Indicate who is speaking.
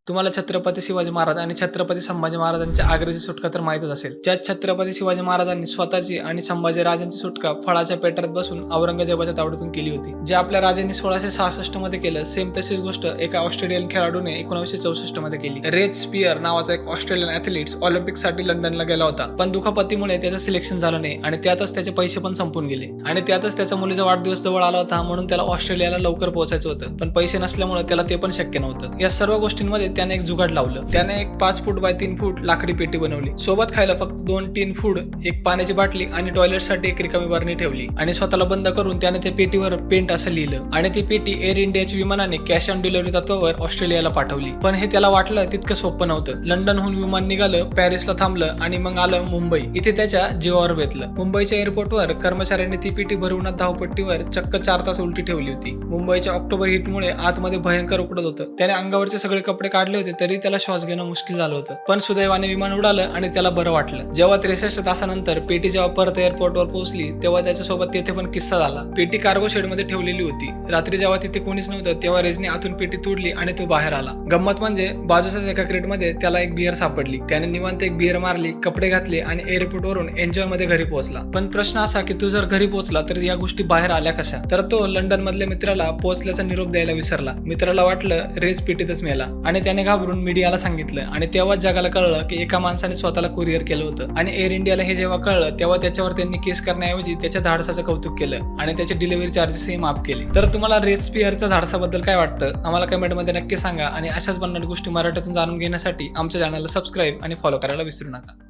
Speaker 1: तुम्हाला छत्रपती शिवाजी महाराज आणि छत्रपती संभाजी महाराजांच्या आग्र्याची सुटका तर माहीतच असेल, ज्यात छत्रपती शिवाजी महाराजांनी स्वतःची आणि संभाजी राजांची सुटका फळाच्या पेटरात बसून औरंगजेबाच्या तावडीतून केली होती, जे आपल्या राजांनी 1666 मध्ये केलं. सेम तशीच गोष्ट एका ऑस्ट्रेलियन खेळाडूने 1964 मध्ये केली. रेज स्पियर नावाचा एक ऑस्ट्रेलियन ॲथलीट ऑलिम्पिकसाठी लंडनला गेला होता, पण दुखापतीमुळे त्याचं सिलेक्शन झालं नाही आणि त्यातच त्याचे पैसे पण संपून गेले आणि त्यातच त्याच्या मुलीचा वाढदिवस जवळ आला होता, म्हणून त्याला ऑस्ट्रेलियाला लवकर पोहोचायचं होतं, पण पैसे नसल्यामुळे त्याला ते पण शक्य नव्हतं. या सर्व गोष्टींमध्ये त्याने एक जुगाड लावलं. त्याने एक 5 फूट बाय 3 फूट लाकडी पेटी बनवली. सोबत खायला फक्त 2 टीन फूड, एक पाण्याची बाटली आणि टॉयलेटसाठी एक रिकामी बरणी ठेवली आणि स्वतःला बंद करून त्याने त्या पेटीवर पेंट असं लिहिलं आणि ती पेटी एअर इंडियाच्या विमानाने कॅश ऑन डिलिव्हरी तत्वावर ऑस्ट्रेलियाला पाठवली. पण हे त्याला वाटलं तितकं सोपं नव्हतं. लंडनहून विमान निघालं, पॅरिसला थांबलं आणि मग आलं मुंबई. इथे त्याच्या जीवावर बेतलं. मुंबईच्या एअरपोर्टवर कर्मचाऱ्यांनी ती पेटी भरवून धावपट्टीवर चक्क 4 तास उलटी ठेवली होती. मुंबईच्या ऑक्टोबर हीटमुळे आतमध्ये भयंकर उकडत होतं. त्याने अंगावरचे सगळे कपडे काढले होते, तरी त्याला श्वास घेणं मुश्किल झालं होतं. पण सुदैवाने विमान उडालं आणि त्याला बरं वाटलं. जेव्हा 63 तासानंतर पेटी जेव्हा परत एअरपोर्टवर पोहोचली, तेव्हा त्याच्यासोबत तिथे पण किस्सा झाला. पेटी कार्गो शेडमध्ये ठेवलेली होती. रात्री जेव्हा तिथे कोणीच नव्हतं, तेव्हा रेजने आतून पेटी तोडली आणि तो बाहेर आला. गंमत म्हणजे बाजूच्याच एका क्रेटमध्ये त्याला एक बियर सापडली. त्याने निवांत एक बियर मारली, कपडे घातले आणि एअरपोर्टवरून एन्जॉय मध्ये घरी पोहोचला. पण प्रश्न असा की तू जर घरी पोहोचला तर या गोष्टी बाहेर आल्या कशा? तर तो लंडन मधल्या मित्राला पोहोचल्याचा निरोप द्यायला विसरला. मित्राला वाटलं रेज पेटीतच मेला आणि त्याने घाबरून मीडियाला सांगितलं आणि तेव्हाच जगाला कळलं की एका माणसाने स्वतःला कुरिअर केलं होतं. आणि एअर इंडियाला हे जेव्हा कळलं, तेव्हा त्याच्यावर त्यांनी केस करण्याऐवजी त्याच्या धाडसाचं कौतुक केलं आणि त्याचे डिलिव्हरी चार्जेसही माफ केले. तर तुम्हाला रेज स्पियरच्या धाडसाबद्दल काय वाटतं? आम्हाला कमेंटमध्ये नक्की सांगा आणि अशाच बनणाऱ्या गोष्टी मराठीतून जाणून घेण्यासाठी आमच्या चॅनलला सबस्क्राईब आणि फॉलो करायला विसरू नका.